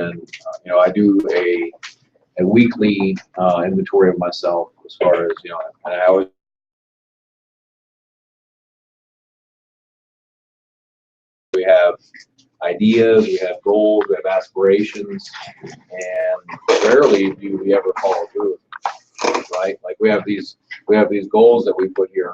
and I do a weekly inventory of myself as far as and I always we have ideas, we have goals, we have aspirations, and rarely do we ever follow through, right? Like we have these goals that we put here.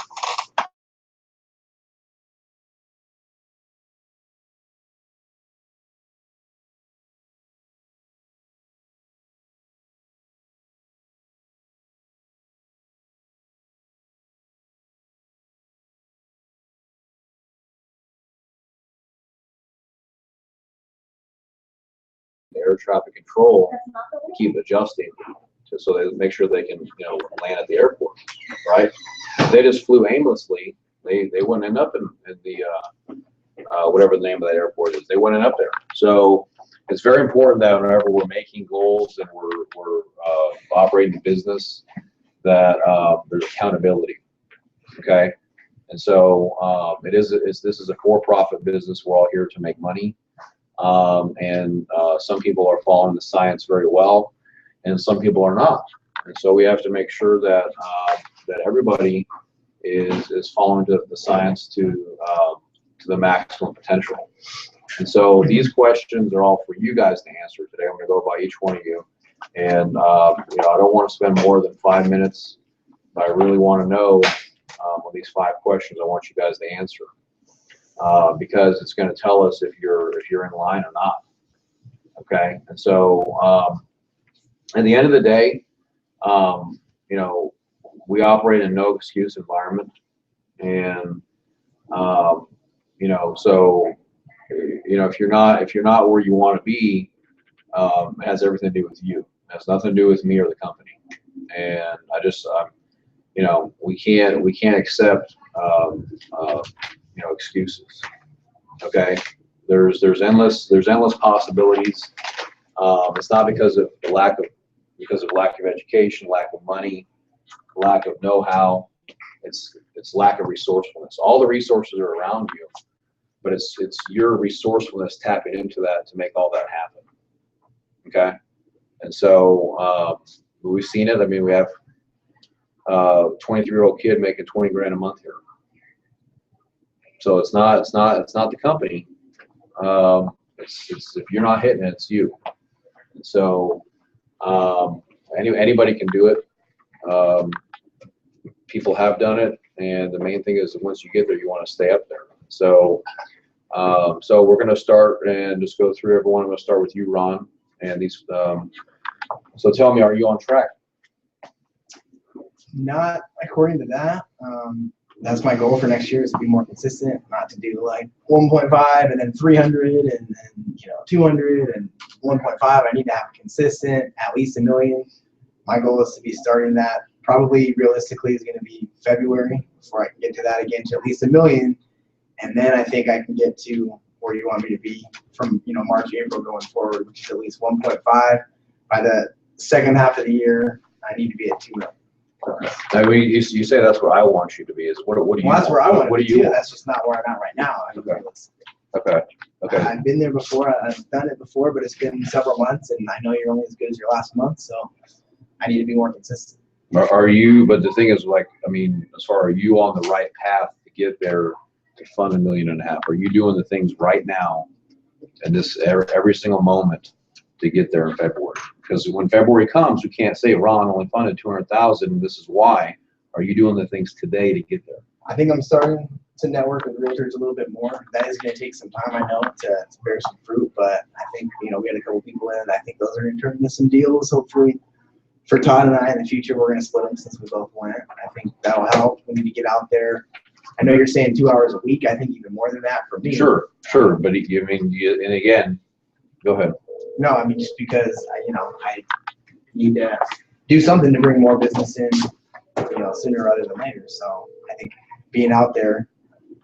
Air traffic control to keep adjusting so they make sure they can land at the airport, right? If they just flew aimlessly, they wouldn't end up in the whatever the name of that airport is. They wouldn't end up there. So it's very important that whenever we're making goals and we're operating the business, that there's accountability. Okay, and so this is a for-profit business. We're all here to make money. And some people are following the science very well, and some people are not. And so we have to make sure that that everybody is following the science to the maximum potential. And so these questions are all for you guys to answer today. I'm going to go by each one of you, and I don't want to spend more than 5 minutes, but I really want to know on these 5 questions. I want you guys to answer. Because it's going to tell us if you're in line or not. Okay, and so at the end of the day, we operate in a no excuse environment, and so if you're not where you want to be, it has everything to do with you. It has nothing to do with me or the company. And I just we can't accept excuses. Okay, there's endless possibilities. It's not because of lack of education, lack of money, lack of know-how. It's lack of resourcefulness. All the resources are around you, but it's your resourcefulness tapping into that to make all that happen. Okay, and so we've seen it. I mean, we have a 23-year-old kid making 20 grand a month here. So it's not the company. It's if you're not hitting it, it's you. And so anybody can do it. People have done it, and the main thing is that once you get there, you want to stay up there. So so we're going to start and just go through everyone. I'm going to start with you, Ron. And these. So tell me, are you on track? Not according to that. That's my goal for next year, is to be more consistent, not to do like 1.5 and then 300 and then 200 and 1.5. I need to have consistent, at least $1 million. My goal is to be starting that probably realistically is going to be February before I can get to that again, to at least $1 million. And then I think I can get to where you want me to be from March, April going forward, which is at least 1.5. By the second half of the year, I need to be at 2 million. I mean, you say that's what I want you to be. Is what do you? Well, that's where I want to be too. want? That's just not where I'm at right now. Okay. I've been there before. I've done it before, but it's been several months, and I know you're only as good as your last month, so I need to be more consistent. Are you? But the thing is, like, I mean, as far as, are you on the right path to get there to fund $1.5 million? Are you doing the things right now, and this every single moment to get there in February? Because when February comes, you can't say Ron only funded $200,000, and this is why. Are you doing the things today to get there? I think I'm starting to network with realtors a little bit more. That is going to take some time, I know, to bear some fruit, but I think we had a couple people in. I think those are going to turn into some deals, hopefully. For Todd and I in the future, we're going to split them since we both went. I think that'll help. We need to get out there. I know you're saying 2 hours a week. I think even more than that for me. Sure. But and again, go ahead. No, I mean, just because I need to do something to bring more business in, sooner rather than later. So I think being out there,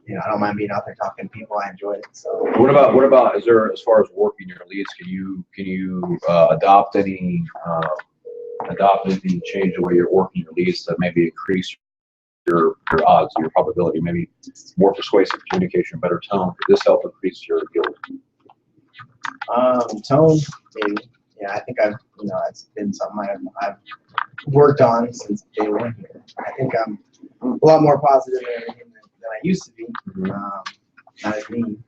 I don't mind being out there talking to people. I enjoy it. So what about is there, as far as working your leads, can you adopt anything, change the way you're working your leads to maybe increase your odds, your probability, maybe more persuasive communication, better tone? Could this help increase your yield? Tone, maybe. Yeah, I think it's been something I've worked on since day one here. I think I'm a lot more positive than I used to be. Not as mean.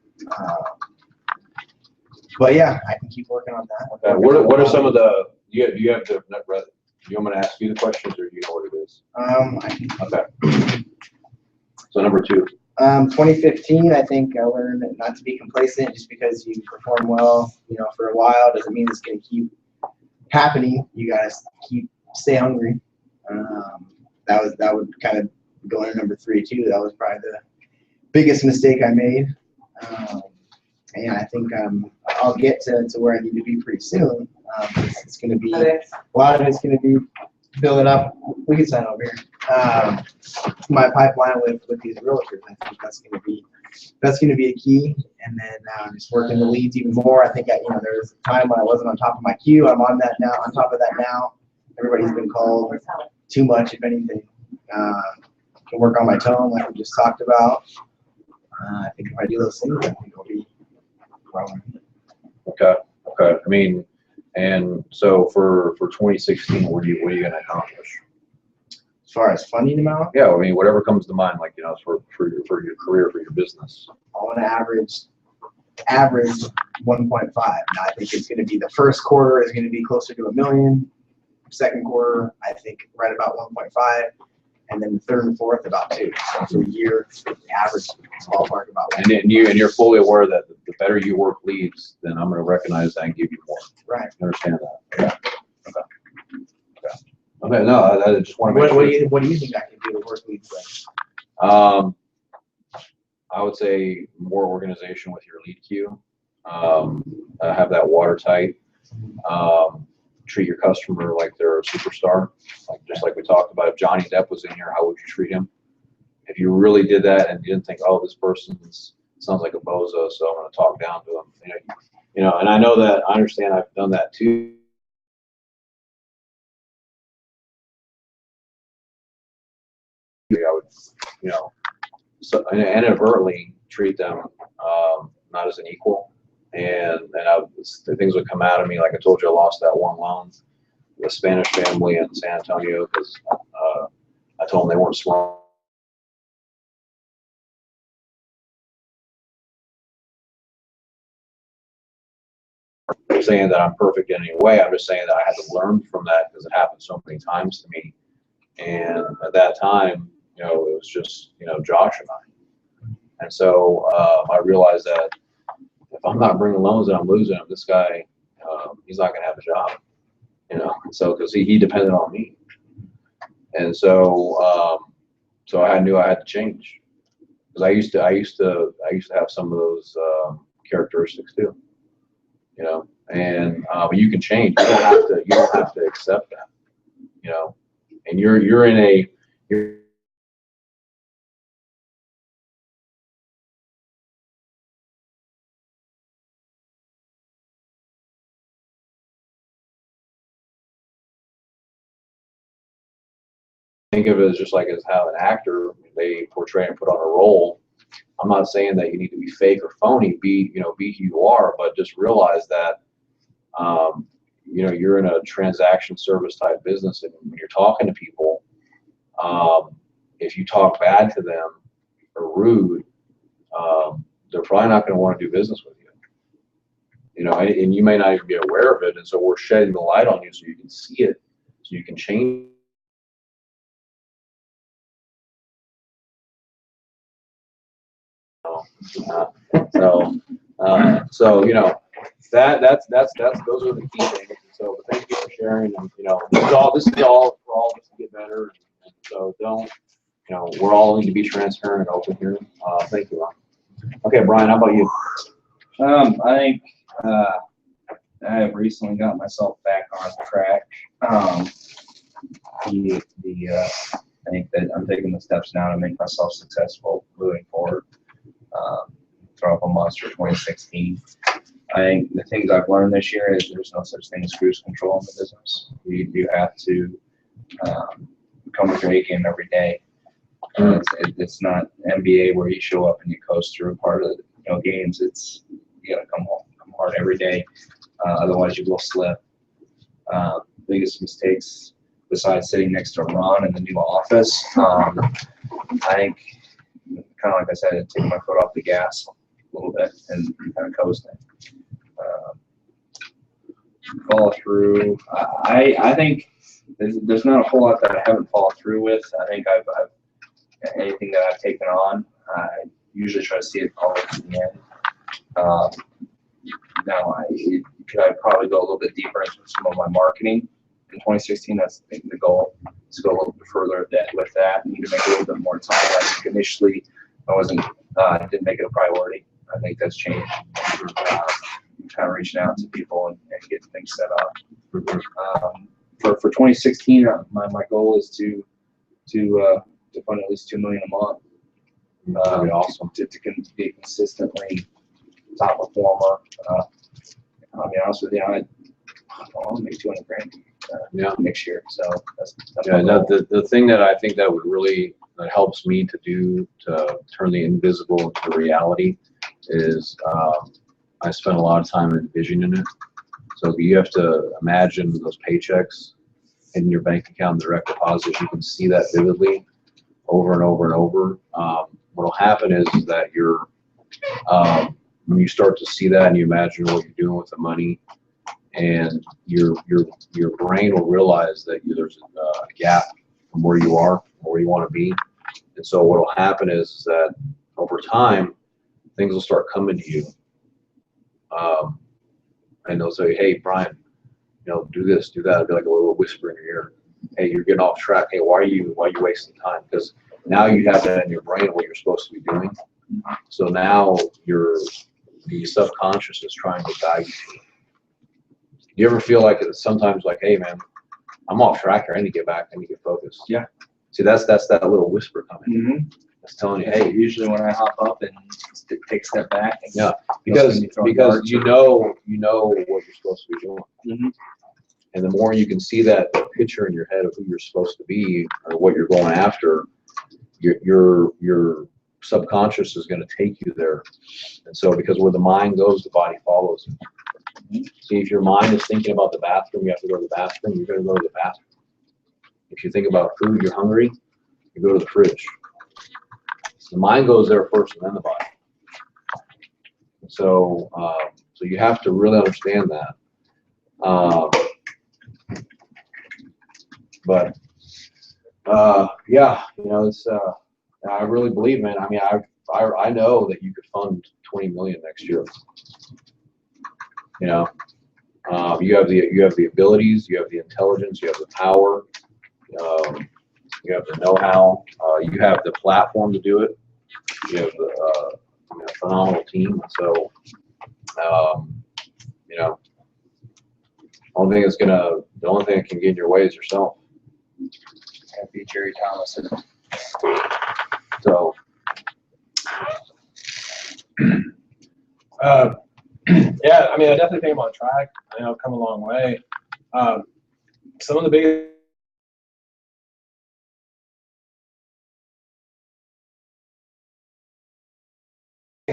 But yeah, I can keep working on that. What are some of the, do you have the, do you want me to ask you the questions, or do you know what it is? Okay. So number 2. 2015, I think I learned not to be complacent. Just because you perform well, for a while doesn't mean it's going to keep happening. You gotta stay hungry. That would kind of go into number 3 too. That was probably the biggest mistake I made. And I think I'll get to where I need to be pretty soon. It's going to be a lot of it's going to be building up. We can sign over here. My pipeline with these realtors. I think that's going to be a key. And then just working the leads even more. I think there was a time when I wasn't on top of my queue. I'm on that now. On top of that now. Everybody's been called too much, if anything. Can work on my tone, like we just talked about. I think if I do those things, I think I'll be growing. Okay. I mean, and so for 2016, what are you going to accomplish? As far as funding amount? Yeah, I mean, whatever comes to mind, like, for your career, for your business. I want to average 1.5. Now, I think it's going to be the first quarter is going to be closer to $1 million. Second quarter, I think right about 1.5. And then the third and fourth about 2. So for a year, the average ballpark about 1. And you're fully aware that the better you work leads, then I'm going to recognize that and give you more. Right. You understand that? Yeah. Okay. No, I just want to make sure. What do you think I can do to work leads with? I would say more organization with your lead queue. Have that watertight. Treat your customer like they're a superstar, just like we talked about. If Johnny Depp was in here, how would you treat him? If you really did that and you didn't think, oh, this person sounds like a bozo, so I'm going to talk down to him. And I know that, I understand, I've done that too. I would, so inadvertently treat them not as an equal. And the things would come out of me. Like I told you, I lost that one loan, the Spanish family in San Antonio, because I told them they weren't smart. I'm saying that I'm perfect in any way. I'm just saying that I had to learn from that because it happened so many times to me. And at that time, it was just, Josh and I. And so I realized that if I'm not bringing loans and I'm losing them, this guy, he's not going to have a job, so because he depended on me. And so, so I knew I had to change, because I used to have some of those characteristics too, and but you can change. You don't have to accept that, and you're in a, think of it as just like as how an actor, they portray and put on a role. I'm not saying that you need to be fake or phony, be who you are, but just realize that you're in a transaction service type business, and when you're talking to people, if you talk bad to them or rude, they're probably not going to want to do business with you. And you may not even be aware of it, and so we're shedding the light on you so you can see it, so you can change. So that's those are the key things. So thank you for sharing. And this is all for all of us to get better. And so don't, we're all need to be transparent and open here. Thank you, Ron. Okay, Brian, how about you? I think I have recently got myself back on track. I think that I'm taking the steps now to make myself successful moving forward. Throw up a monster 2016. I think the things I've learned this year is there's no such thing as cruise control in the business. You have to come with your A game every day. It's not NBA where you show up and you coast through part of games. It's you gotta come home hard every day. Otherwise, you will slip. Biggest mistakes besides sitting next to Ron in the new office, I think, kind of like I said, taking my foot off the gas a little bit and kind of coasting. Follow through. I think there's not a whole lot that I haven't followed through with. I think I've anything that I've taken on, I usually try to see it all the way to the end. Now could I probably go a little bit deeper into some of my marketing in 2016? That's the goal, to go a little bit further with that. I need to make a little bit more time. I think initially I didn't make it a priority. I think that's changed. Kind of reaching out to people and getting things set up. For 2016, my goal is to fund at least $2 million a month. That'd be awesome. To be consistently top performer. I'll be honest with you, I want to make 200 grand next year. So that's Yeah, no, the thing that I think that would really, that helps me to turn the invisible into reality is I spend a lot of time envisioning it. So you have to imagine those paychecks in your bank account, direct deposits. You can see that vividly over and over and over. What will happen is that when you start to see that and you imagine what you're doing with the money, and your brain will realize that there's a gap from where you are or where you want to be. And so what will happen is that over time, things will start coming to you. And they'll say, hey, Brian, do this, do that. It'll be like a little whisper in your ear. Hey, you're getting off track. Hey, why are you wasting time? Because now you have that in your brain what you're supposed to be doing. So now the subconscious is trying to guide you. You ever feel like it's sometimes like, hey man, I'm off track here. I need to get back. I need to get focused. Yeah. See, that's that little whisper coming. Mm-hmm. It's telling you, hey. Usually when I hop up and take a step back. And yeah. Because you know what you're supposed to be doing. Mm-hmm. And the more you can see that picture in your head of who you're supposed to be or what you're going after, your subconscious is going to take you there. And so because where the mind goes, the body follows it. See, if your mind is thinking about the bathroom, you have to go to the bathroom, you're going to go to the bathroom. If you think about food, you're hungry, you go to the fridge. The mind goes there first and then the body. So you have to really understand that. But yeah, it's I really believe, man. I mean, I know that you could fund 20 million next year. You have the abilities, you have the intelligence, you have the power, you have the know-how, you have the platform to do it. You have a phenomenal team. So, the only thing that can get in your way is yourself. Happy Jerry Thomas. So. Yeah, I mean, I definitely think I'm on track. I know I've come a long way. Some of the biggest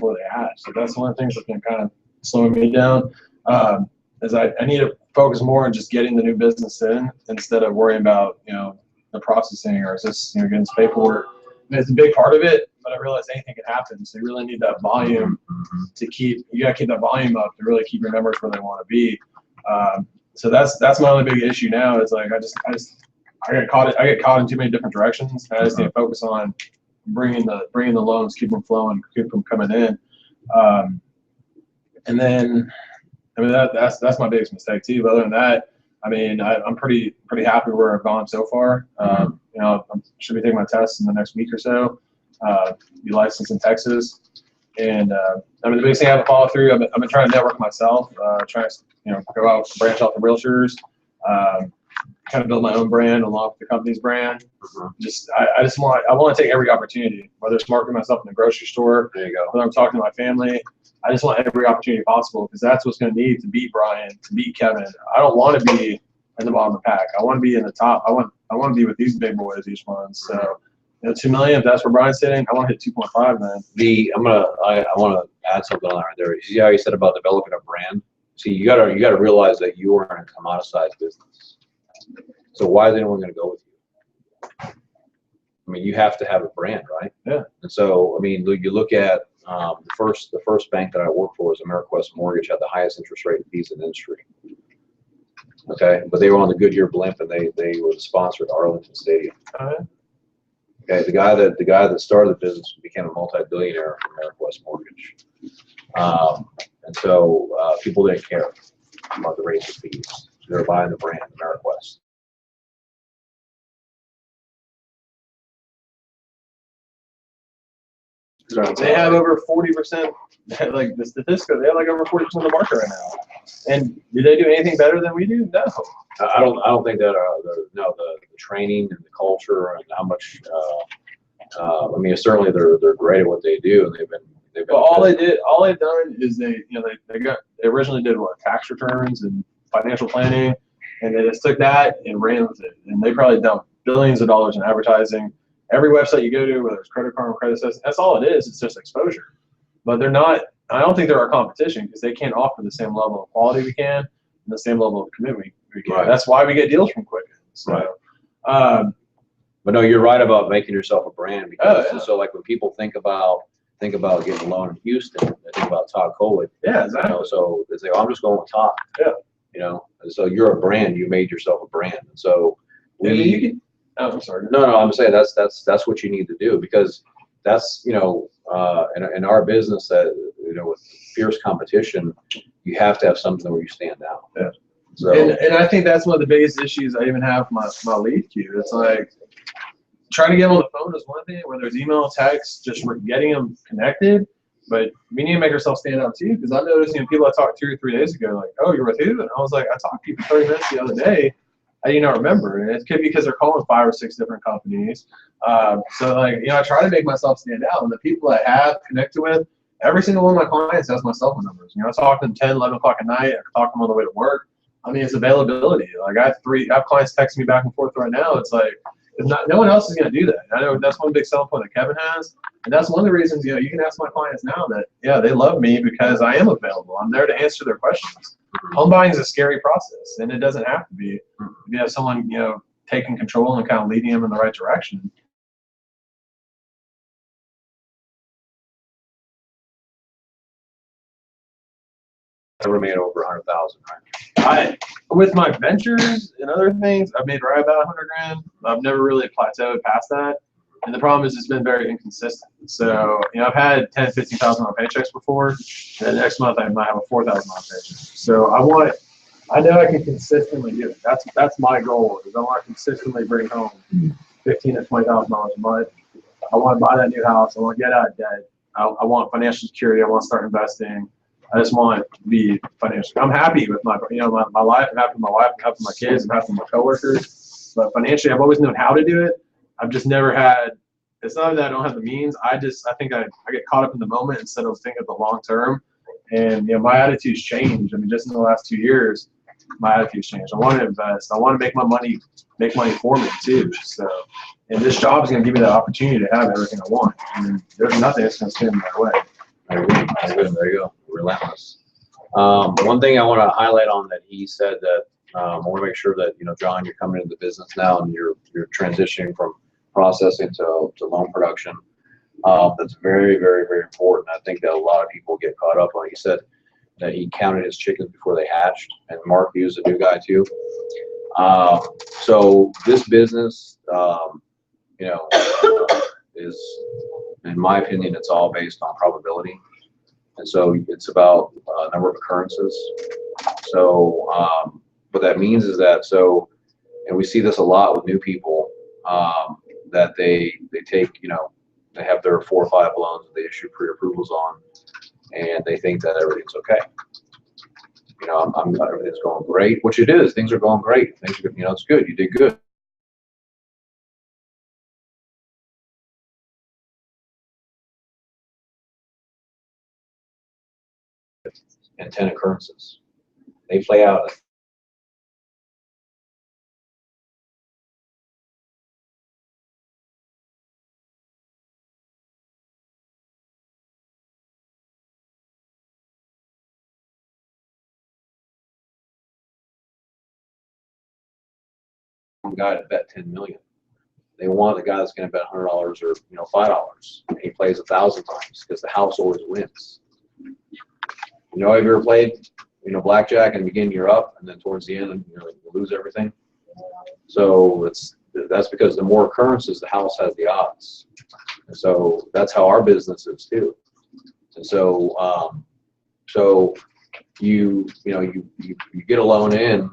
where they at. So that's one of the things that's been kind of slowing me down. Is I need to focus more on just getting the new business in instead of worrying about the processing or just getting this paperwork. I mean, it's a big part of it, but I realize anything can happen. So you really need that volume to keep. You got to keep that volume up to really keep your numbers where they want to be. So that's my only big issue now. Is like I get caught in too many different directions. I just need to focus on bringing the loans, keep them flowing, keep them coming in. And then, I mean, that's my biggest mistake too. But other than that, I mean, I'm pretty happy where I've gone so far. I should be taking my tests in the next week or so. Be licensed in Texas, and I mean, the biggest thing I haven't followed through. I've been trying to network myself, trying to go out, branch out to realtors, kind of build my own brand along with the company's brand. I want to take every opportunity, whether it's marketing myself in the grocery store, There you go. whether I'm talking to my family. I just want every opportunity possible because that's what's going to need to beat Brian, to beat Kevin. I don't want to be in the bottom of the pack. I want to be in the top. I want to be with these big boys each month. So, 2 million, if that's where Brian's sitting, I want to hit 2.5 then. I want to add something on right there. You see how you said about developing a brand? See, you gotta realize that you are in a commoditized business. So why is anyone going to go with you? I mean, you have to have a brand, right? Yeah. And so, I mean, you look at the first bank that I worked for was AmeriQuest Mortgage, had the highest interest rate fees in the industry. Okay, but they were on the Goodyear blimp, and they were the sponsor at Arlington Stadium. Okay, the guy that started the business became a multi-billionaire from AmeriQuest Mortgage, and so people didn't care about the rates of fees. They were buying the brand AmeriQuest. They have over 40%, like the statistics, they have like over 40% of the market right now. And do they do anything better than we do? No. I don't think that the training and the culture and how much. I mean, certainly they're great at what they do, and they've been. But all they've done is they originally did what, tax returns and financial planning, and they just took that and ran with it. And they probably dumped billions of dollars in advertising. Every website you go to, whether it's Credit Karma or Credit Assist, that's all it is. It's just exposure. But they're not. I don't think they're our competition because they can't offer the same level of quality we can and the same level of commitment we can. Right. That's why we get deals from Quicken. So, right. But no, you're right about making yourself a brand because so like when people think about getting a loan in Houston, they think about Todd Kolick. Yeah, exactly. You know, so they say, "Oh, I'm just going with Todd." Yeah. You know, and so you're a brand. You made yourself a brand, and so you can. Oh, I'm sorry. No, I'm saying that's what you need to do because that's in our business that with fierce competition, you have to have something where you stand out. Yeah. So and I think that's one of the biggest issues I even have with my lead queue. It's like trying to get them on the phone is one thing, whether it's email, text, just getting them connected. But we need to make ourselves stand out too, because I noticed people I talked 2 or 3 days ago, like, "Oh, you're with who?" And I was like, "I talked to you for 30 minutes the other day. I do not remember." And it could be because they're calling 5 or 6 different companies. So like, I try to make myself stand out. And the people I have connected with, every single one of my clients has my cell phone numbers. I talk to them 10, 11 o'clock at night. I talk to them on the way to work. I mean, it's availability. Like I have clients texting me back and forth right now. It's like, no one else is going to do that. I know that's one big selling point that Kevin has. And that's one of the reasons, you can ask my clients now that, they love me because I am available. I'm there to answer their questions. Home buying is a scary process, and it doesn't have to be. If you have someone, taking control and kind of leading them in the right direction. never made over 100,000, right? With my ventures and other things, I've made right about 100 grand. I've never really plateaued past that. And the problem is it's been very inconsistent. So, I've had 10, 15,000 on paychecks before, and then next month I might have a 4,000 on paycheck. So I know I can consistently do it. That's my goal, is I want to consistently bring home $15,000 to $20,000 a month. I want to buy that new house. I want to get out of debt. I want financial security. I want to start investing. I just want to be financial. I'm happy with my life. I'm happy with my wife. I'm happy with my kids. I'm happy with my coworkers. But financially, I've always known how to do it. I've just never had. It's not that I don't have the means. I think I get caught up in the moment instead of thinking of the long term. And my attitude's changed. I mean, just in the last 2 years, my attitude's changed. I want to invest. I want to make money for me too. So, and this job is going to give me that opportunity to have everything I want. I mean, there's nothing that's going to stand in my way. There you go. Relentless. One thing I want to highlight on that he said that I want to make sure that John, you're coming into the business now and you're transitioning from processing to loan production. That's very, very, very important. I think that a lot of people get caught up on. He said that he counted his chickens before they hatched, and Mark Hughes, a new guy too. So this business, is, in my opinion, it's all based on probability. And so it's about number of occurrences. So what that means is that, and we see this a lot with new people, that they take, they have their 4 or 5 loans that they issue pre-approvals on, and they think that everything's okay. Everything's going great, which it is. Things are going great. Things are, it's good. You did good. And 10 occurrences. They play out guy to bet 10 million. They want the guy that's going to bet $100 or $5. And he plays 1,000 times because the house always wins. Have you ever played blackjack and beginning you're up and then towards the end you lose everything? So that's because the more occurrences the house has the odds. And so that's how our business is too. And so you get a loan in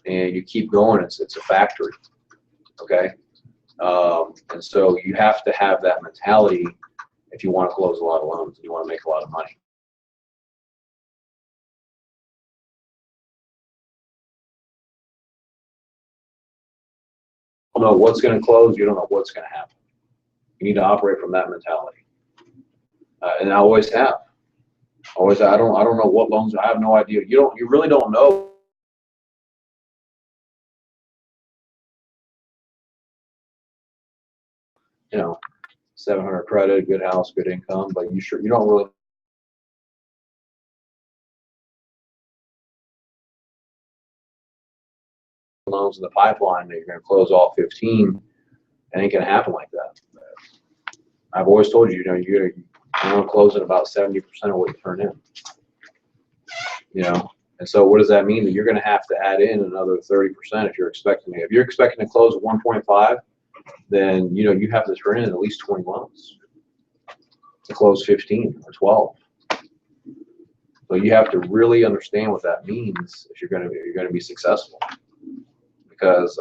and you keep going. It's a factory, okay? And so you have to have that mentality if you want to close a lot of loans and you want to make a lot of money. You don't know what's going to close. You don't know what's going to happen. You need to operate from that mentality. And I always have. I don't know what loans. I have no idea. You really don't know. 700 credit, good house, good income, but you don't really loans in the pipeline that you're going to close all 15. It ain't going to happen like that. I've always told you, you're going to close at about 70% of what you turn in. And so what does that mean? That you're going to have to add in another 30% if you're expecting to. If you're expecting to close at 1.5, then you have to turn in at least 20 loans to close 15 or 12. So you have to really understand what that means if you're going to be successful, because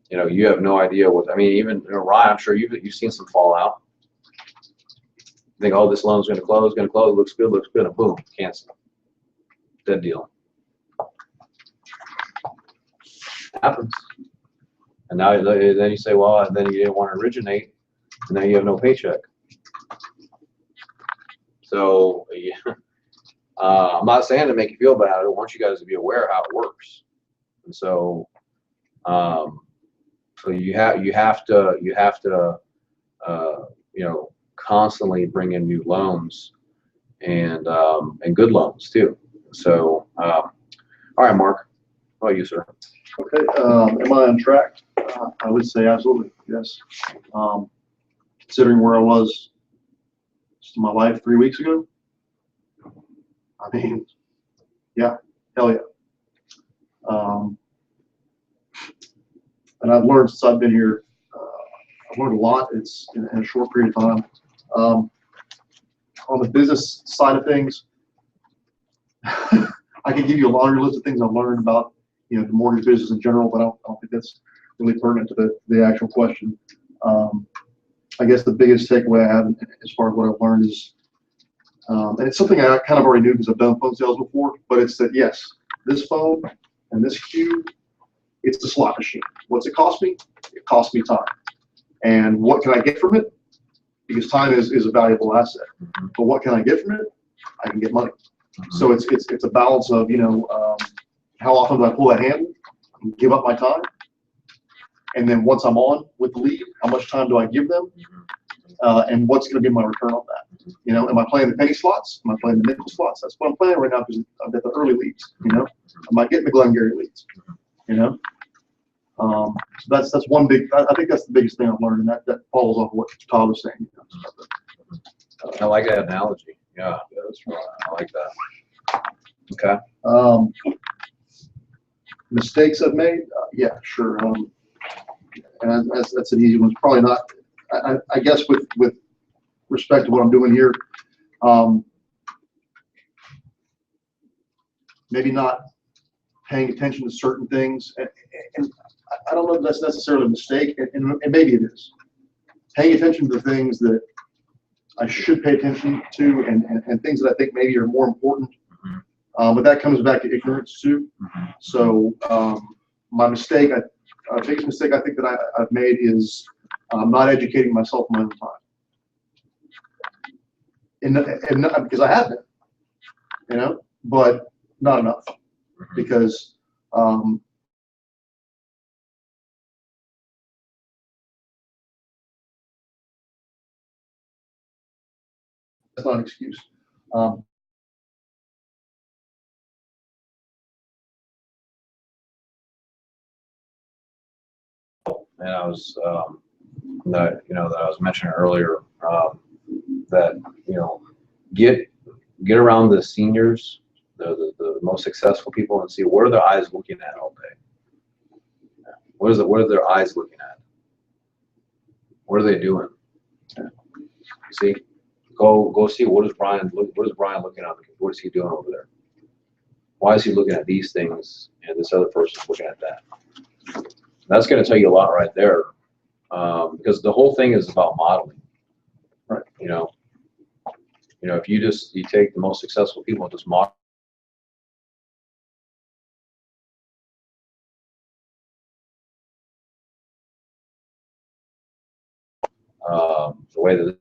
you have no idea what. I mean, even Ryan, I'm sure you've seen some fallout. You think, oh, this loan's going to close, looks good, and boom, cancel. Dead deal. Happens. And now then you say, well, and then you didn't want to originate, and now you have no paycheck. So I'm not saying to make you feel bad. I want you guys to be aware how it works. And so, so you have to constantly bring in new loans and good loans too. So, all right, Mark, how about you, sir? Okay, am I on track? I would say absolutely, yes. Considering where I was just in my life 3 weeks ago, I mean, yeah, hell yeah. And I've learned since I've been here, I've learned a lot. It's in a short period of time. On the business side of things, I could give you a laundry list of things I've learned about the mortgage business in general, but I don't think that's really pertinent to the actual question. I guess the biggest takeaway I have as far as what I've learned is, and it's something I kind of already knew because I've done phone sales before, but it's that, yes, this phone and this queue, it's the slot machine. What's it cost me? It costs me time. And what can I get from it? Because time is a valuable asset. But what can I get from it? I can get money. So it's a balance of, how often do I pull that handle and give up my time? And then once I'm on with the lead, how much time do I give them? And what's going to be my return on that? Am I playing the penny slots? Am I playing the nickel slots? That's what I'm playing right now because I've got the early leads. Am I getting the Glengarry leads? So that's one big. I think that's the biggest thing I've learned, and that follows off what Todd was saying. I like that analogy. Yeah, that's right. I like that. Okay. Mistakes I've made? Yeah, sure. And that's an easy one. It's probably not. I guess with respect to what I'm doing here, maybe not paying attention to certain things, and I don't know if that's necessarily a mistake, and maybe it is. Paying attention to things that I should pay attention to, and things that I think maybe are more important. But that comes back to ignorance too. So my mistake, biggest mistake I think that I've made is not educating myself my own time. And not, because I have been, but not enough. Because that's not an excuse. and I was, that, you know, that I was mentioning earlier, that, you know, get around the seniors, the most successful people, and see what are their eyes looking at all day. What are their eyes looking at? What are they doing? You see, go see what is Brian looking at? What is he doing over there? Why is he looking at these things and this other person's looking at that? That's going to tell you a lot right there, because the whole thing is about modeling, right? You know, if you take the most successful people and just model. The way that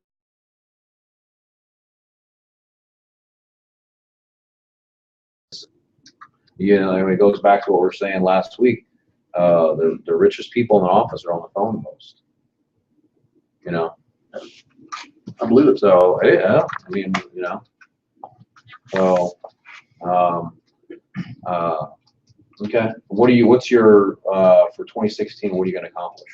and it goes back to what we were saying last week. The richest people in the office are on the phone most. You know, I believe it. so yeah, I mean, you know, so okay. What's your for 2016? What are you going to accomplish?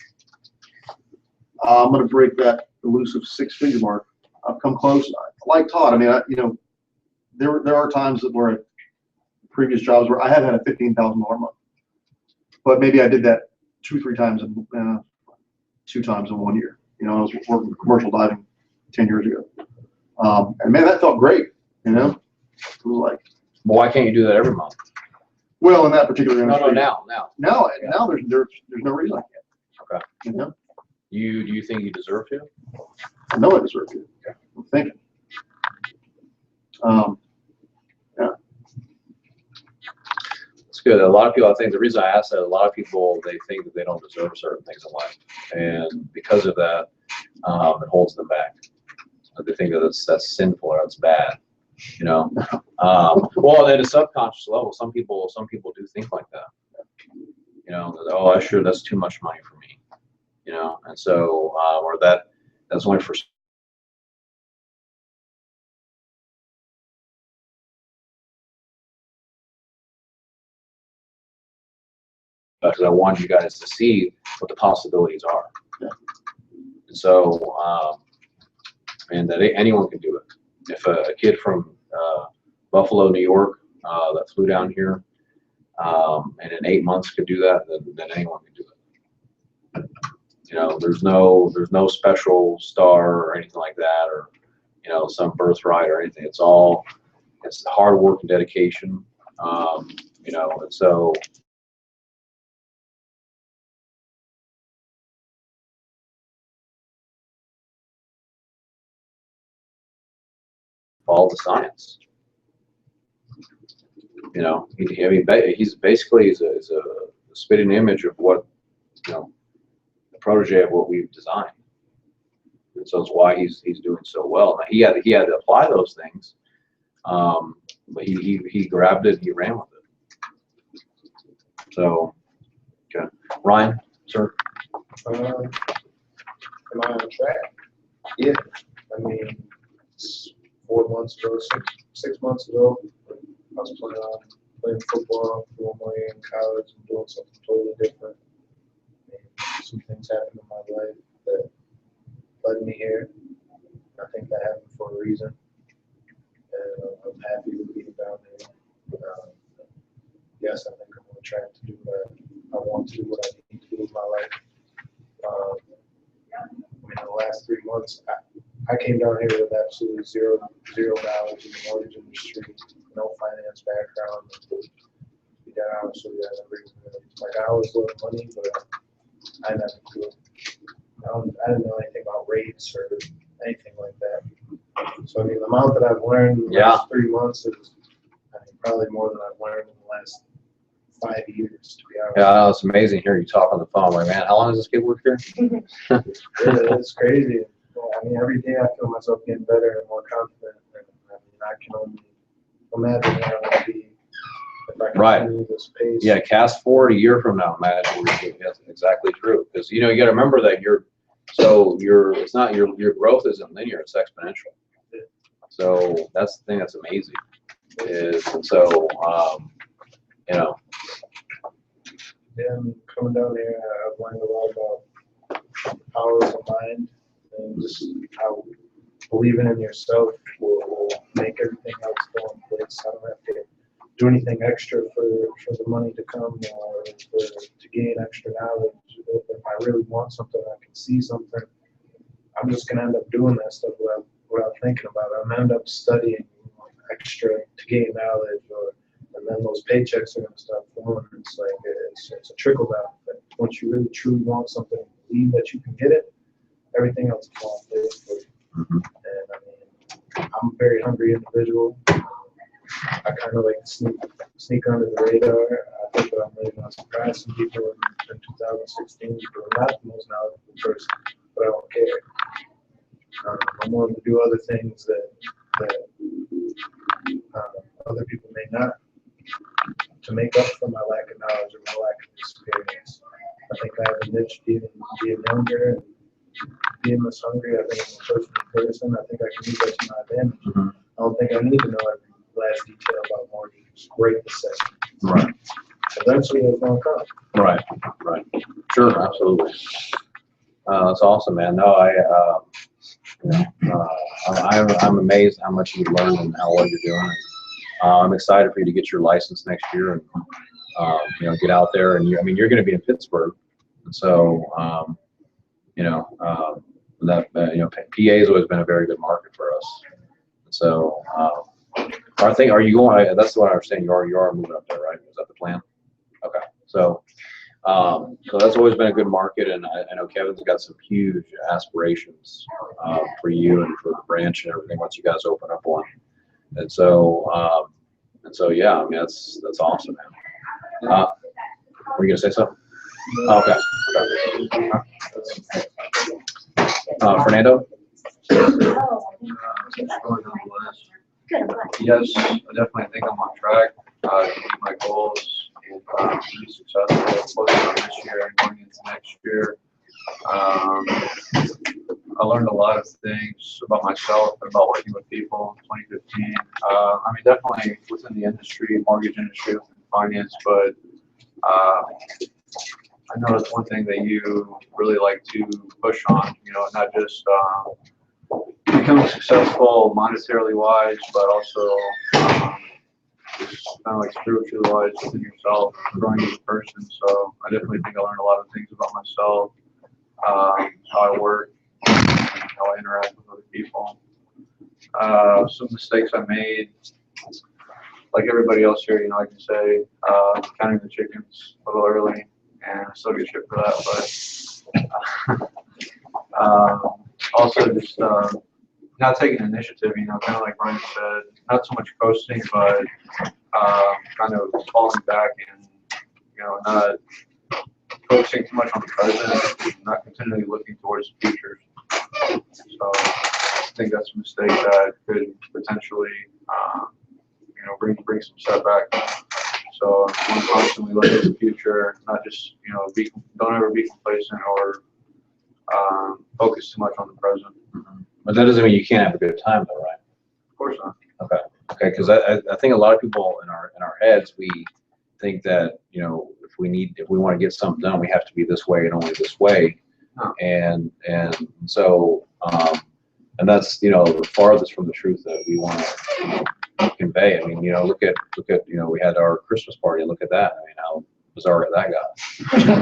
I'm going to break that elusive 6-figure mark. I've come close. Like Todd, I mean, you know, there are times where at previous jobs where I have had a $15,000 month, but maybe I did that 2-3 times in 2 times in 1 year. You know, I was working with commercial diving 10 years ago, and man, that felt great. You know, it was like. Well, why can't you do that every month? Well, in that particular industry. Now. Now there's no reason I can't. Okay. You know. Do you think you deserve to? I know I deserve it. Okay. I'm thinking. Yeah. It's good. A lot of people, I think the reason I asked that, a lot of people, they think that they don't deserve certain things in life. And because of that, it holds them back. They think that that's sinful or that's bad, you know? Well, at a subconscious level, some people do think like that. You know, oh, sure, that's too much money for me, you know? And so, or that's only for. Because I want you guys to see what the possibilities are. Yeah. And so, and that anyone can do it. If a kid from Buffalo, New York, that flew down here, and in 8 months could do that, then anyone can do it. You know, there's no special star or anything like that, or you know, some birthright or anything. It's hard work and dedication. You know, and so. Follow the science. You know, he's basically is a spitting image of what, you know, the protege of what we've designed, and so it's why he's doing so well. Now, he had to apply those things, but he grabbed it and he ran with it. So, okay, Ryan, sir. Am I on track? Yeah. I mean, 4 months ago, 6 months ago, I was playing football, doing my in college, and doing something totally different. And some things happened in my life that led me here. I think that happened for a reason, and I'm happy to be down there. Yes, I think I'm on track to do what I want to do, what I need to do with my life. In the last 3 months, I came down here with absolutely zero knowledge in the mortgage industry, no finance background. To be honest with you, I always loved money, but I never knew. I didn't know anything about rates or anything like that. So I mean, the amount that I've learned in the last 3 months is probably more than I've learned in the last 5 years, to be honest. Yeah, it's amazing hearing you talk on the phone. Like, man, how long has this kid worked here? Yeah, it's crazy. I mean, every day I feel myself getting better and more confident. And, I mean, I can only imagine where I would be if I continue this pace. Yeah, cast forward a year from now, imagine. That's exactly true. Because you know, you got to remember that it's not your growth isn't linear; it's exponential. So that's the thing that's amazing. You know. And coming down here, I've learned a lot about powers of mind and just how believing in yourself will make everything else go in place. I don't have to do anything extra for the money to come or to gain extra knowledge. If I really want something, I can see something. I'm just gonna end up doing that stuff without thinking about it. I'm gonna end up studying extra to gain knowledge, and then those paychecks are gonna start flowing. It's like it's a trickle down effect. Once you really truly want something and believe that you can get it, everything else will fall in place for you. Mhm. And I mean, I'm a very hungry individual. I kind of like to sneak under the radar. I think that I'm really gonna surprise some people in 2016 because I'm not the most knowledgeable person, but I don't care. I'm willing to do other things that other people may not, to make up for my lack of knowledge or my lack of experience. I think I have a niche being younger and being this hungry. I think I'm a personal person. I think I can use that to my advantage. Mhm. I don't think I need to know every last detail about mortgages. Great to say. Right. Eventually it's gonna come. Right. Right. Sure. Absolutely. That's awesome, man. No, I'm amazed how much you've learned and how well you're doing. I'm excited for you to get your license next year and get out there. And you're going to be in Pittsburgh, and so PA has always been a very good market for us. So are you going? That's what I was saying. You are moving up there, right? Is that the plan? Okay. So that's always been a good market, and I know Kevin's got some huge aspirations for you and for the branch and everything once you guys open up one. And so yeah, I mean that's awesome, man. Were you gonna say something? Okay. Fernando? Yes, I definitely think I'm on track to meet my goals and be successful closing on this year and going into next year. I learned a lot of things about myself and about working with people in 2015. Definitely within the industry, mortgage industry, within finance, but I know that's one thing that you really like to push on, not just becoming successful monetarily wise, but also just kind of like spiritually wise within yourself, growing as a person. So I definitely think I learned a lot of things about myself, how I work, how I interact with other people. Some mistakes I made, like everybody else here, I can say counting the chickens a little early, and I still get shit for that. But also just not taking initiative, kind of like Brian said, not so much coasting, but kind of falling back and not focusing too much on the present, not continually looking towards the future. So I think that's a mistake that could potentially, bring some setback. So I'm constantly looking at the future, not just, don't ever be complacent or focus too much on the present. Mm-hmm. But that doesn't mean you can't have a good time, though, right? Of course not. Okay. Because I think a lot of people in our heads, we think that if we want to get something done, we have to be this way and only this way. No. And so and that's the farthest from the truth that we want to convey. I mean, look at we had our Christmas party. Look at that. I mean, how bizarre that got.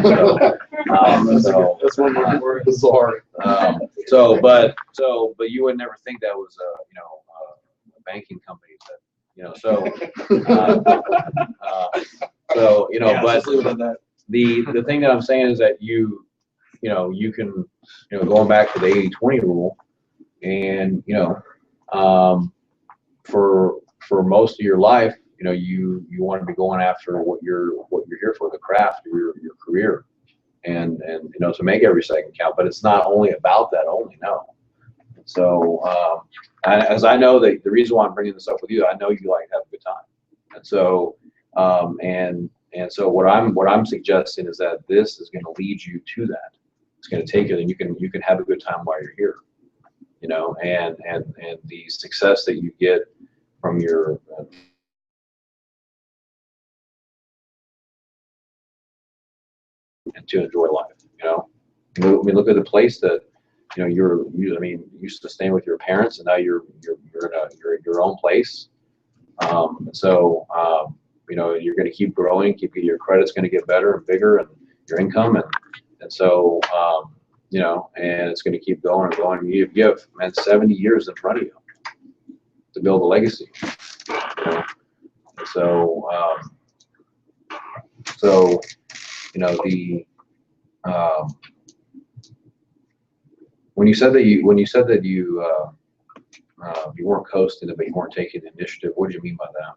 So That's one word, bizarre. But you would never think that was a banking company that Yeah, but just leave it at that. the thing that I'm saying is that you can going back to the 80-20 rule, and for most of your life, you want to be going after what you're here for, the craft, your career, and to make every second count. But it's not only about that only, no. So as I know that the reason why I'm bringing this up with you, I know you like to have a good time, and so and so what I'm suggesting is that this is going to lead you to that. It's going to take it, and you can have a good time while you're here, and the success that you get from your and to enjoy life, I mean, look at the place that, you know, I mean, you used to staying with your parents, and now you're in your own place. You know, you're going to keep growing, your credit's going to get better and bigger, and your income, you know, and it's going to keep going and going. You have, man, 70 years in front of you to build a legacy. You know? And you know, when you said that you weren't coasting it, but you weren't taking the initiative, what do you mean by that?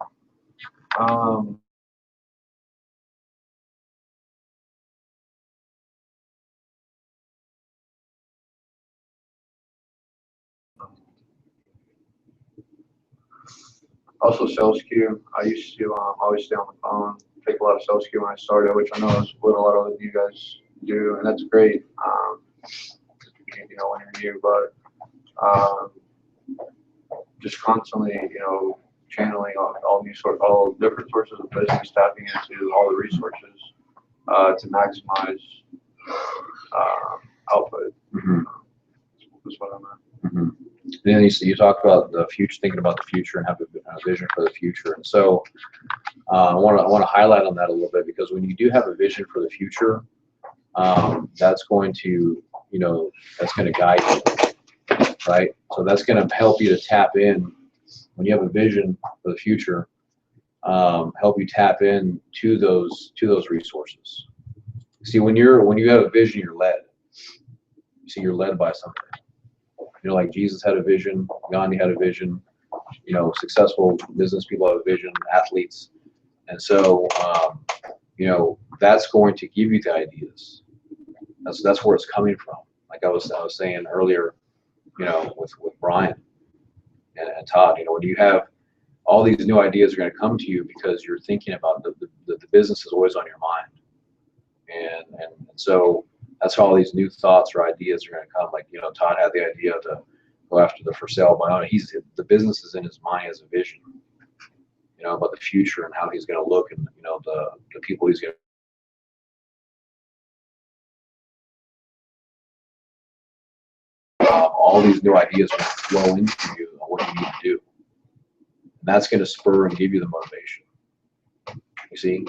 Also sales queue. I used to always stay on the phone, take a lot of sales queue when I started, which I know is what a lot of you guys do, and that's great. You know, when you're new, but just constantly, you know, channeling all different sources of business, tapping into all the resources to maximize output. That's what I'm at. Mm-hmm. And then you talk about the future, thinking about the future and having a vision for the future. And so I want to highlight on that a little bit, because when you do have a vision for the future, that's going to, you know, that's going to guide you, right? So that's going to help you to tap in when you have a vision for the future, help you tap in to those resources. See, when you have a vision, you're led. You see, you're led by something. You know, like Jesus had a vision, Gandhi had a vision, you know, successful business people have a vision, athletes. And so, you know, that's going to give you the ideas. That's where it's coming from. Like I was saying earlier, you know, with Brian and Todd, you know, when you have all these new ideas are going to come to you because you're thinking about the business is always on your mind. And so that's how all these new thoughts or ideas are going to come. Like, you know, Todd had the idea to go after the for sale by owner. The business is in his mind as a vision, you know, about the future and how he's going to look, and, you know, the people he's going to, all these new ideas are going to flow into you on what you need to do. And that's going to spur and give you the motivation. You see?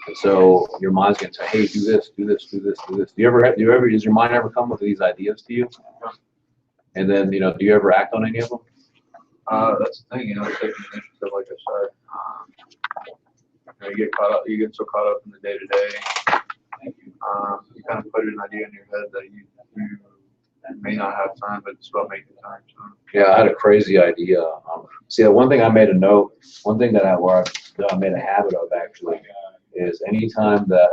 And so your mind's going to say, hey, do this, do this, do this, do this. Does your mind ever come with these ideas to you? And then, you know, do you ever act on any of them? That's the thing, you know, taking initiative, like I said. You know, you get so caught up in the day to day. You kind of put an idea in your head that you may not have time, but it's about making time. So. Yeah, I had a crazy idea. See, one thing I made a note, one thing that I made a habit of actually is anytime that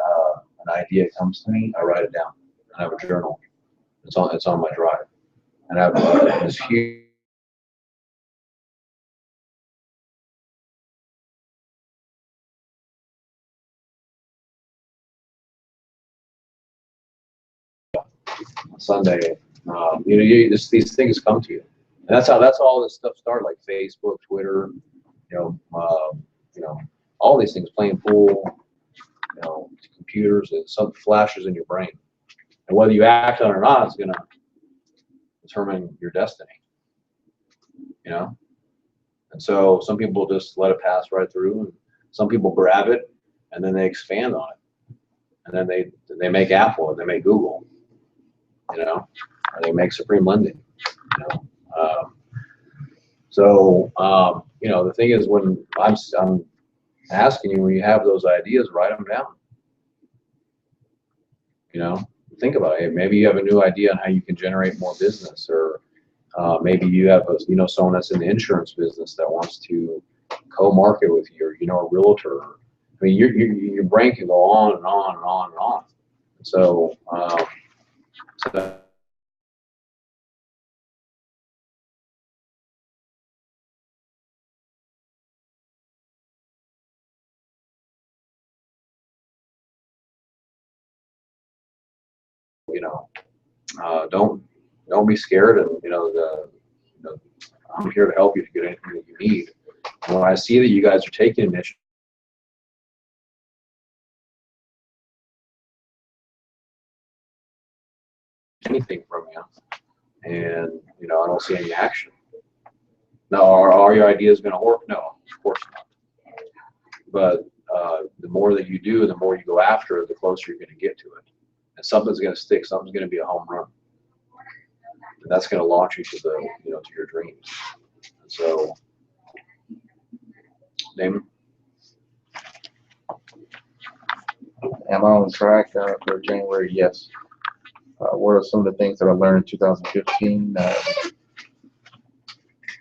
an idea comes to me, I write it down. I have a journal. It's on my drive, and I have this huge. Sunday, you know, these things come to you, and that's how all this stuff started, like Facebook, Twitter, you know, all these things, playing pool, you know, computers, and some flashes in your brain, and whether you act on it or not is going to determine your destiny, you know. And so some people just let it pass right through, and some people grab it and then they expand on it, and then they make Apple, or they make Google, you know, or they make Supreme Lending, you know. You know, the thing is, when I'm asking you, when you have those ideas, write them down. You know, think about it. Maybe you have a new idea on how you can generate more business, or maybe you have someone that's in the insurance business that wants to co-market with you, or, you know, a realtor. I mean, your brain can go on and on and on and on. So, you know, don't be scared, and, you know, I'm here to help you to get anything that you need. And when I see that you guys are taking initiative, anything from you, and you know I don't see any action. Now, are your ideas going to work? No, of course not. But the more that you do, the more you go after it, the closer you're going to get to it. And something's going to stick. Something's going to be a home run. And that's going to launch you to the, you know, to your dreams. And so, Damon? Am I on track for January? Yes. What are some of the things that I learned in 2015?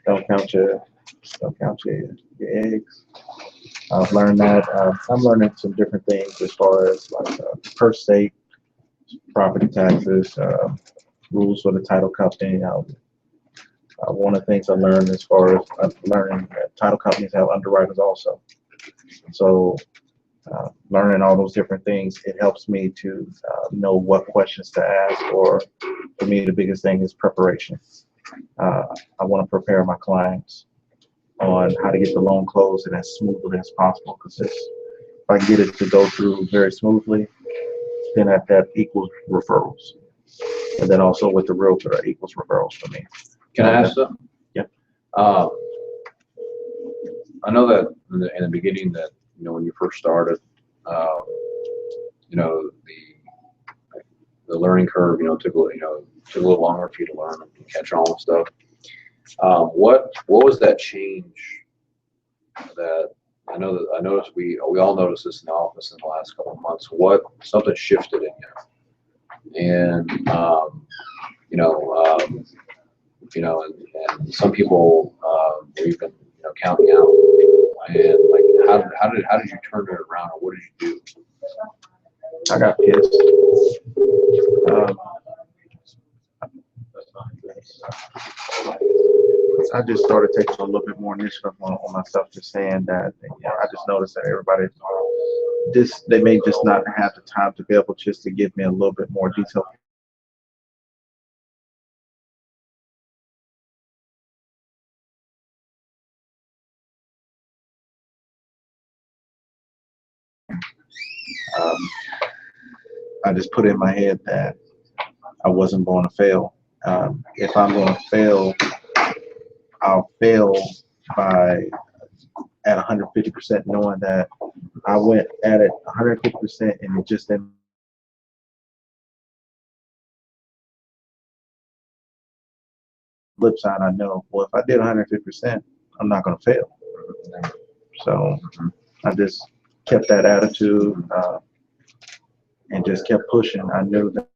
Don't count your eggs. I've learned that. I'm learning some different things as far as like per state, property taxes, rules for the title company. One of the things I learned as far as learning that title companies have underwriters also. So learning all those different things, it helps me to know what questions to ask, or for me, the biggest thing is preparation. I want to prepare my clients on how to get the loan closed and as smoothly as possible, because if I can get it to go through very smoothly, then that equals referrals. And then also with the realtor, that equals referrals for me. Can I ask something? Yeah. I know that in the beginning that, you know, when you first started, you know, the learning curve, you know, took a little longer for you to learn and catch on and stuff. What was that change that I noticed we all noticed this in the office in the last couple of months? Something shifted in you, and and some people were even, you know, counting out, and like how did you turn it around, or what did you do? I got pissed. I just started taking a little bit more initiative on myself, just saying that, you know, I just noticed that everybody they may just not have the time to be able just to give me a little bit more detail. I just put in my head that I wasn't going to fail. If I'm going to fail, I'll fail by at 150%, knowing that I went at it 150% and it just didn't. Flip side, I know, well, if I did 150%, I'm not going to fail. So I just kept that attitude and just kept pushing. I knew that.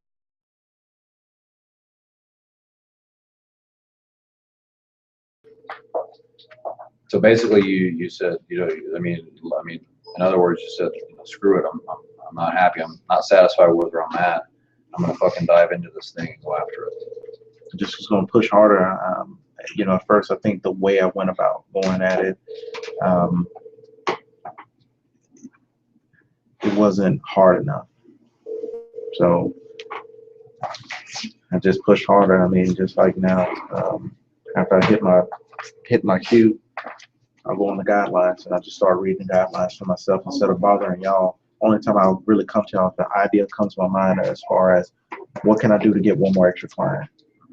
So basically, you said, you know, I mean, in other words, you said, you know, screw it. I'm not happy. I'm not satisfied with where I'm at. I'm gonna fucking dive into this thing and go after it. Just was going to push harder. You know, at first, I think the way I went about going at it, it wasn't hard enough. So I just pushed harder. I mean, just like now, after I hit my cue, I go on the guidelines and I just start reading the guidelines for myself instead of bothering y'all. Only time I really come to y'all if the idea comes to my mind as far as what can I do to get one more extra client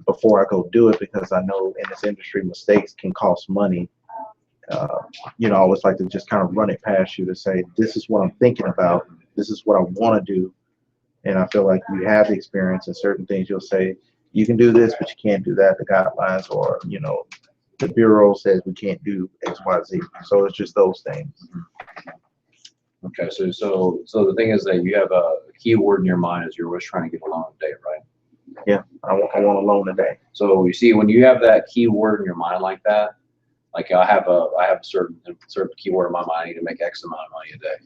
before I go do it, because I know in this industry mistakes can cost money. You know, I always like to just kind of run it past you to say, this is what I'm thinking about, this is what I want to do. And I feel like you have the experience in certain things. You'll say, you can do this, but you can't do that. The guidelines, or, you know, the bureau says we can't do X, Y, Z. So it's just those things. Okay, so the thing is that you have a key word in your mind as you're always trying to get a loan today, right? Yeah, I want a loan today. So you see, when you have that key word in your mind like that, like I have a certain keyword in my mind. I need to make X amount of money a day.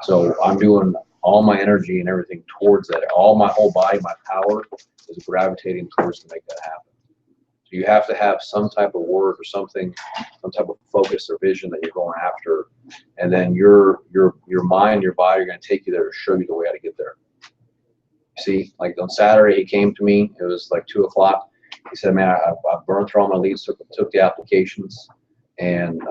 So I'm doing all my energy and everything towards that. All my whole body, my power is gravitating towards to make that happen. So you have to have some type of word or something, some type of focus or vision that you're going after, and then your mind, your body are going to take you there to show you the way how to get there. See, like on Saturday, he came to me. It was like 2 o'clock. He said, "Man, I burned through all my leads, took the applications, and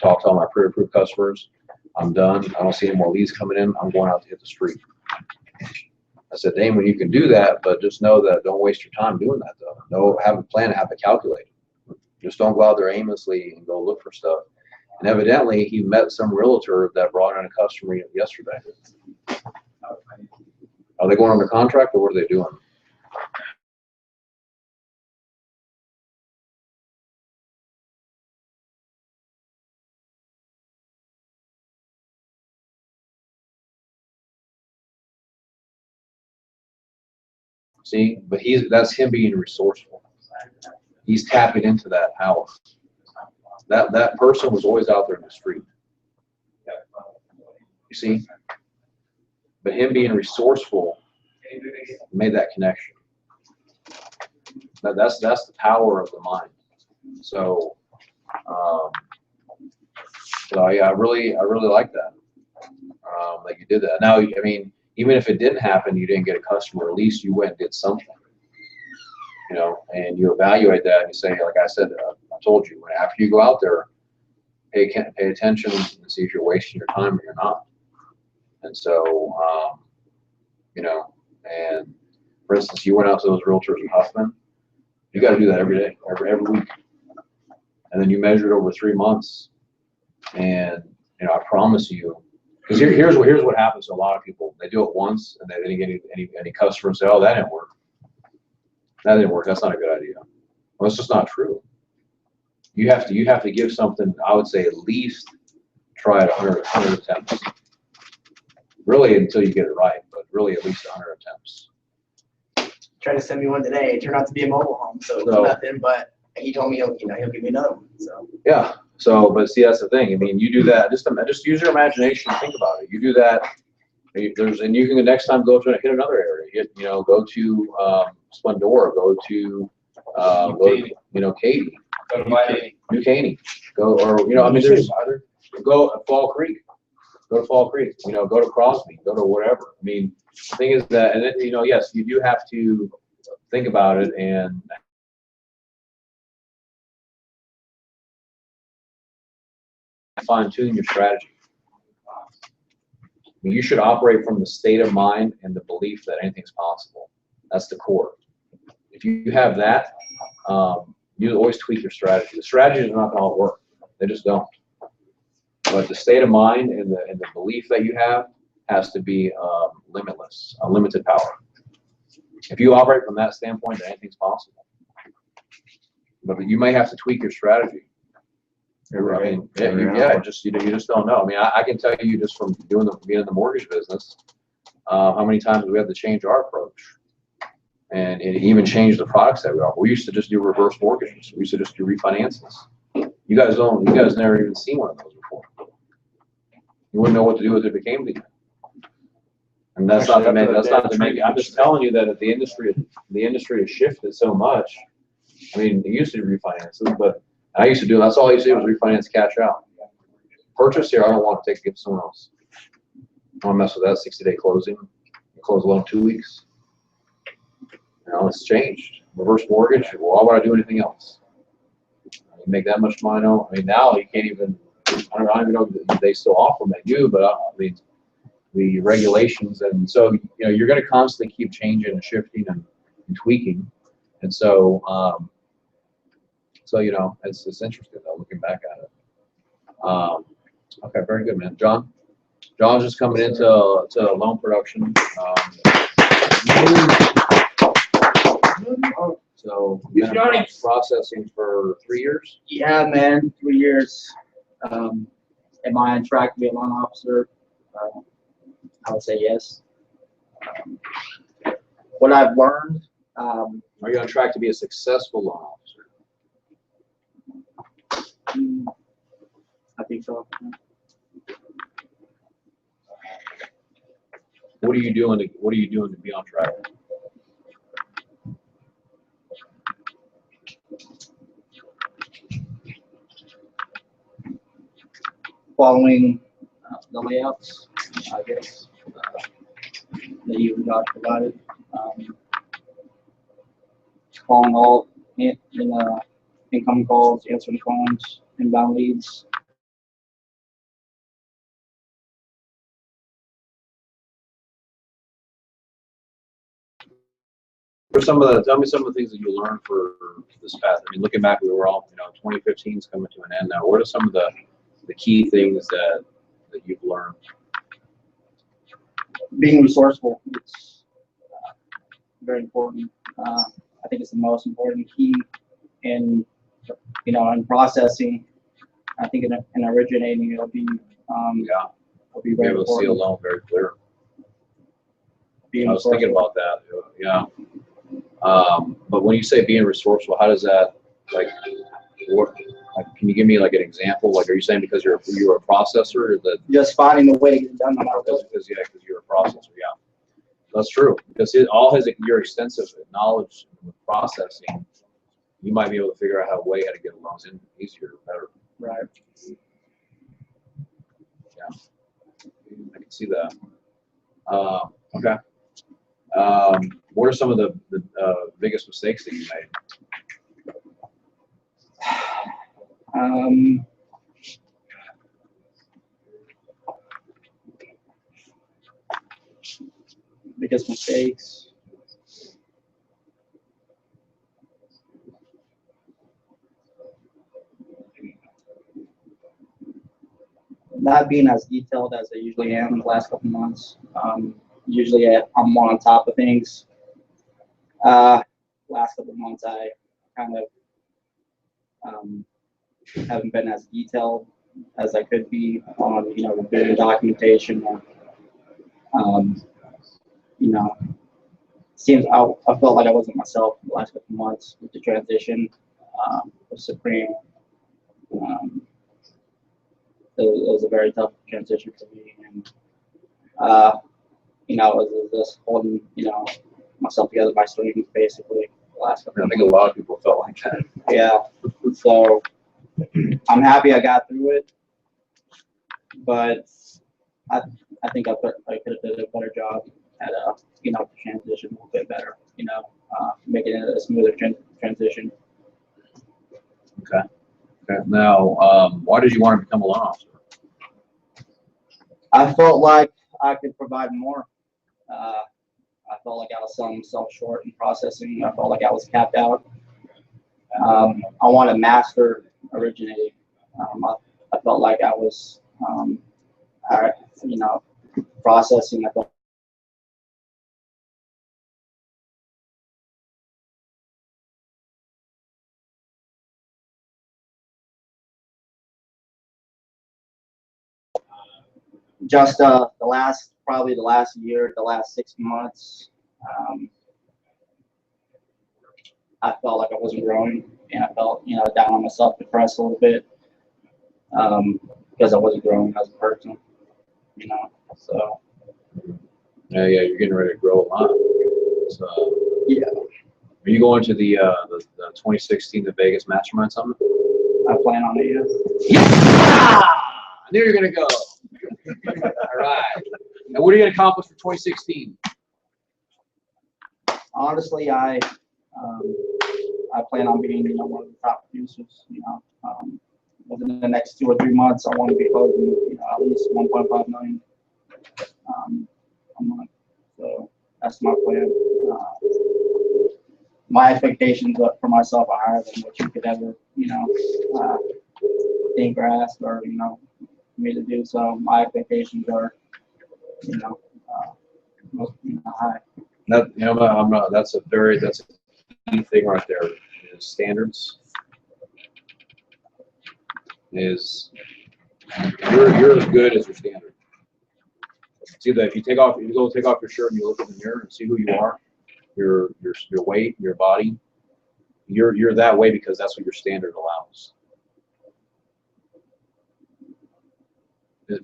talked to all my pre-approved customers. I'm done. I don't see any more leads coming in. I'm going out to hit the street." I said, Damon, you can do that, but just know that don't waste your time doing that though. No, have a plan, have it calculated. Just don't go out there aimlessly and go look for stuff. And evidently he met some realtor that brought in a customer yesterday. Are they going under contract or what are they doing? See, but that's him being resourceful. He's tapping into that power. That person was always out there in the street. You see? But him being resourceful made that connection. That's the power of the mind. So, yeah, I really like that. That you did that. Now, I mean, even if it didn't happen, you didn't get a customer, at least you went and did something. You know, and you evaluate that and you say, like I said, I told you, after you go out there, pay attention and see if you're wasting your time or you're not. And so, you know, and for instance, you went out to those realtors in Huffman, you got to do that every day, every week. And then you measure it over 3 months. And, you know, I promise you, because here's what happens to a lot of people. They do it once and they didn't get any customers say, oh, that didn't work. That didn't work. That's not a good idea. Well, it's just not true. You have to give something, I would say at least try it 100 attempts. Really until you get it right, but really at least 100 attempts. Tried to send me one today. It turned out to be a mobile home, so it was nothing, but he told me he'll give me another one. So yeah. So, but see, that's the thing. I mean, you do that. Just use your imagination and think about it. You do that. And you can the next time go to hit another area. Go to Splendora. Go to Katy. Go to Miami. New Caney. Go I mean, there's go Fall Creek. Go to Fall Creek. Go to Crosby. Go to whatever. I mean, the thing is that, and yes, you do have to think about it and fine tune your strategy. You should operate from the state of mind and the belief that anything's possible. That's the core. If you have that, you always tweak your strategy. The strategies are not going to all work. They just don't. But the state of mind and the belief that you have has to be limitless, unlimited power. If you operate from that standpoint, then anything's possible. But you may have to tweak your strategy. I mean, you just don't know. I mean, I can tell you just from being in the mortgage business, how many times we had to change our approach, and it even changed the products that we offer. We used to just do reverse mortgages. We used to just do refinances. You guys never even seen one of those before. You wouldn't know what to do with it if it came to you. And that's not to make. I'm just telling you that the industry has shifted so much. I mean, it used to be refinances, but I used to do, that's all I used to do was refinance, cash out. Purchase here, I don't want to give to someone else. I don't want to mess with that 60-day closing. Close a loan in 2 weeks. It's changed. Reverse mortgage, well, why would I do anything else? You make that much money. I mean, now you can't even, I don't even know if they still offer them. They do, but I mean, the regulations, and so, you're going to constantly keep changing and shifting and tweaking. And so, it's interesting though, looking back at it. Okay, very good, man. John's just coming into loan production. So you've been processing for 3 years? Yeah, man, 3 years. Am I on track to be a loan officer? I would say yes. What I've learned. Are you on track to be a successful loan officer? I think so. What are you doing to be on track? Following the layouts, I guess, that you got provided. Calling all incoming calls, answering phones, inbound leads. Tell me some of the things that you learned for this past. I mean, looking back, we were all, 2015 is coming to an end now. What are some of the key things that you've learned? Being resourceful, it's very important. I think it's the most important key in, in processing. I think in originating, it'll be Be very able to see a important. loan very clear. Being I was thinking resourceful. about that. Yeah. But when you say being resourceful, how does that work? Like, can you give me like an example? Like, are you saying because you're a processor, or that Just finding the way to get it done no matter what. because you're a processor? Yeah, that's true. Because your extensive knowledge with processing, you might be able to figure out how to get loans in easier, better. Right. Yeah, I can see that. Okay. What are some of the biggest mistakes that you made? Biggest mistakes. Not being as detailed as I usually am in the last couple months. Usually I'm more on top of things. Last couple months I kind of haven't been as detailed as I could be on, the documentation. Or, seems I felt like I wasn't myself the last couple months with the transition with Supreme. It was a very tough transition for me, and it was just holding, myself together by strings basically the last couple I think a lot of people felt like that. Yeah. So I'm happy I got through it, but I think I could have done a better job at the transition a little bit better, making it a smoother transition. Okay. Now, why did you want to become a loan officer? I felt like I could provide more. I felt like I was selling myself short in processing. I felt like I was capped out. I want to master originating. I felt like I was, processing. I felt just the last year, the last 6 months, I felt like I wasn't growing, and I felt down on myself, depressed a little bit, because I wasn't growing as a person, so Yeah, you're getting ready to grow a lot. So, yeah, are you going to the 2016 the Vegas Mastermind Summit? I plan on it. Yeah! I knew you were gonna go. All right. And what are you gonna accomplish for 2016? Honestly, I plan on being one of the top producers. Within the next 2 or 3 months, I want to be closing at least 1.5 million a month. So that's my plan. My expectations for myself are higher than what you could ever think or ask or me to do. So my expectations are high. That's a key thing right there. Is standards. Is you're as good as your standard. See that if you go take off your shirt and you look in the mirror and see who you are, your weight, your body, you're that way because that's what your standard allows.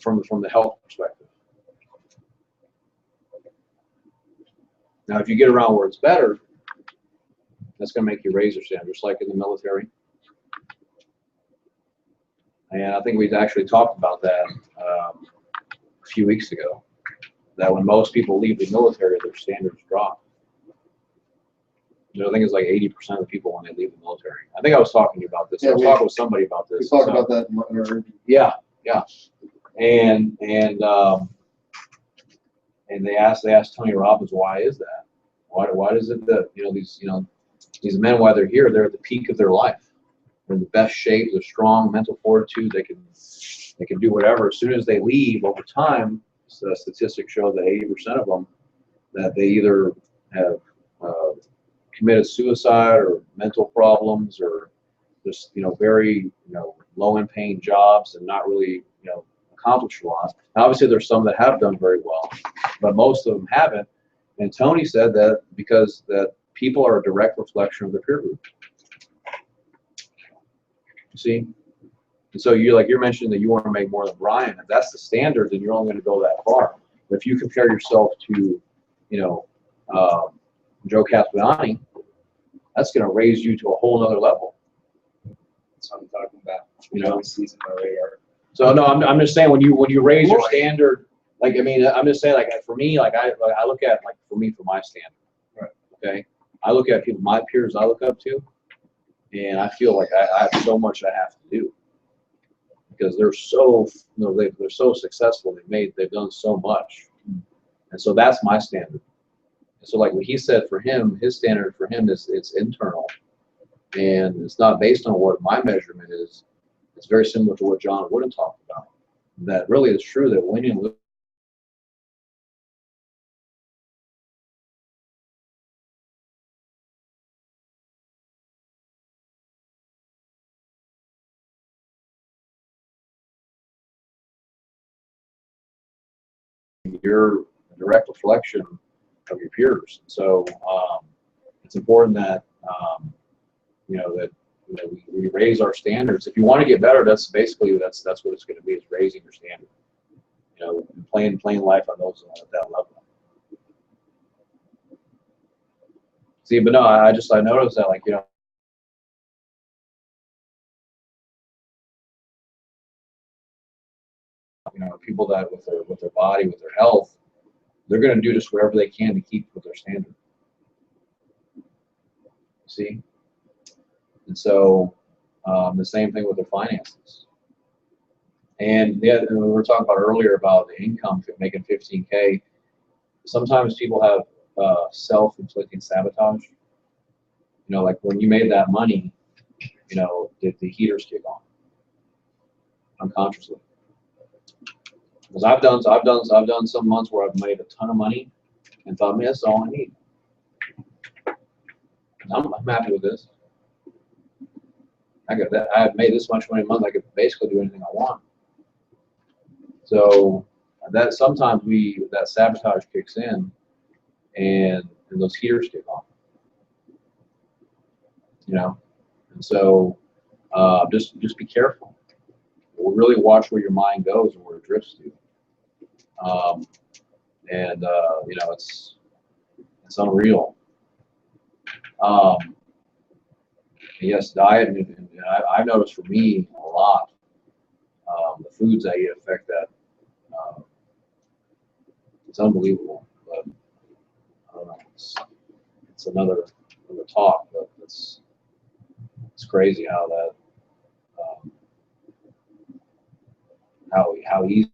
From the health perspective. Now, if you get around where it's better, that's going to make you raise your standard, just like in the military. And I think we've actually talked about that a few weeks ago, that when most people leave the military, their standards drop. I think it's like 80% of the people when they leave the military. I think I was talking to you about this. I was talking with somebody about this. We talked about that in our Yeah. And they asked Tony Robbins, why is that? Why is it that, these men, while they're here, they're at the peak of their life. They're in the best shape, they're strong, mental fortitude, they can do whatever. As soon as they leave, over time, the statistics show that 80% of them, that they either have committed suicide or mental problems or just, very, low in paying jobs and not really, accomplished a lot. Now, obviously, there's some that have done very well, but most of them haven't. And Tony said that because that people are a direct reflection of their peer group. You see? And so you're mentioning that you want to make more than Brian. If that's the standard, then you're only going to go that far. But if you compare yourself to, Joe Caspiani, that's going to raise you to a whole other level. That's what I'm talking about. Season my radar. So no, I'm just saying when you raise your standard, I'm just saying for me, I look at for my standard. Right. Okay. I look at people, my peers I look up to, and I feel like I have so much I have to do because they're so they're so successful. They've done so much, and so that's my standard. And so like what he said for him, his standard for him is it's internal, and it's not based on what my measurement is. It's very similar to what John Wooden talked about. That really is true that winning. You're a direct reflection of your peers. So it's important that we raise our standards. If you want to get better, that's what it's going to be, is raising your standard. Playing life on those at that level. See, but no, I noticed that people that with their body, with their health, they're going to do just whatever they can to keep with their standard. See? And so the same thing with their finances. And we were talking about earlier about the income, making 15K. Sometimes people have self-inflicting sabotage. Like when you made that money, did the heaters kick on unconsciously? Because I've done some months where I've made a ton of money and thought, man, that's all I need. I'm happy with this. I've made this much money a month. I could basically do anything I want. So that sometimes that sabotage kicks in, and those heaters kick on. And so just be careful. We'll really watch where your mind goes and where it drifts to. It's unreal. Yes, diet, and I've noticed for me a lot, the foods I eat affect that. It's unbelievable, but I don't know. It's another talk, but it's crazy how that how easy.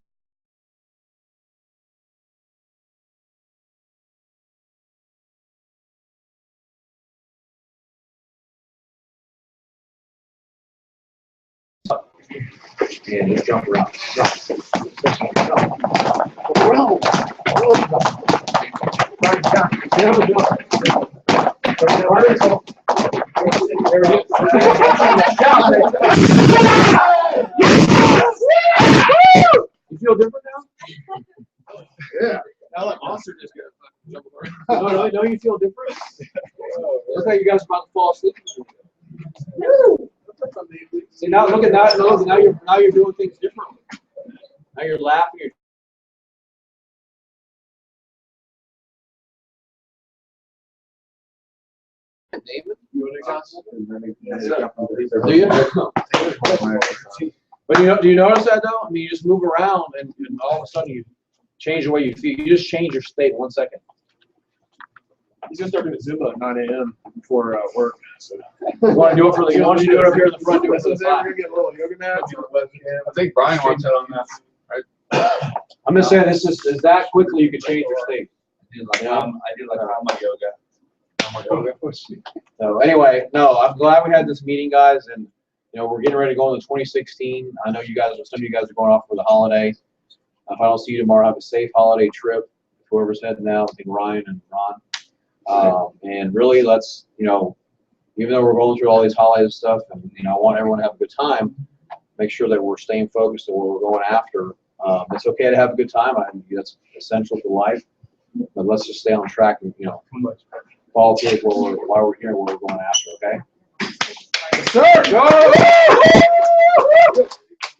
And just jump around. You feel different now? Yeah. Now that monster just got No, you feel different? Looks like you guys are about to fall asleep. See, now look at that. Now you're doing things differently. Now you're laughing. David, you want to example? Do you? But do you notice that though? I mean, you just move around and all of a sudden you change the way you feel. You just change your state in 1 second. He's gonna start doing Zumba at 9 a.m. before work. So. You want to do it for the? Why don't you do it up here in the front? Do it for the We're gonna get a little yoga mat. I think Brian wants it on that. I'm just saying, is that quickly you can change your state. I do like all my yoga. So anyway, no, I'm glad we had this meeting, guys, and, you know, we're getting ready to go into 2016. I know you guys, some of you guys are going off for the holiday. If I don't see you tomorrow, have a safe holiday trip, whoever's heading out, I think Ryan and Ron. And really, let's, you know, even though we're going through all these holidays and stuff, and, you know, I want everyone to have a good time, make sure that we're staying focused on what we're going after. It's okay to have a good time. I think that's essential to life, but let's just stay on track and, you know, follow through with why we're here and what we're going after, okay? Yes, sir! Go!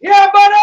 Yeah, buddy!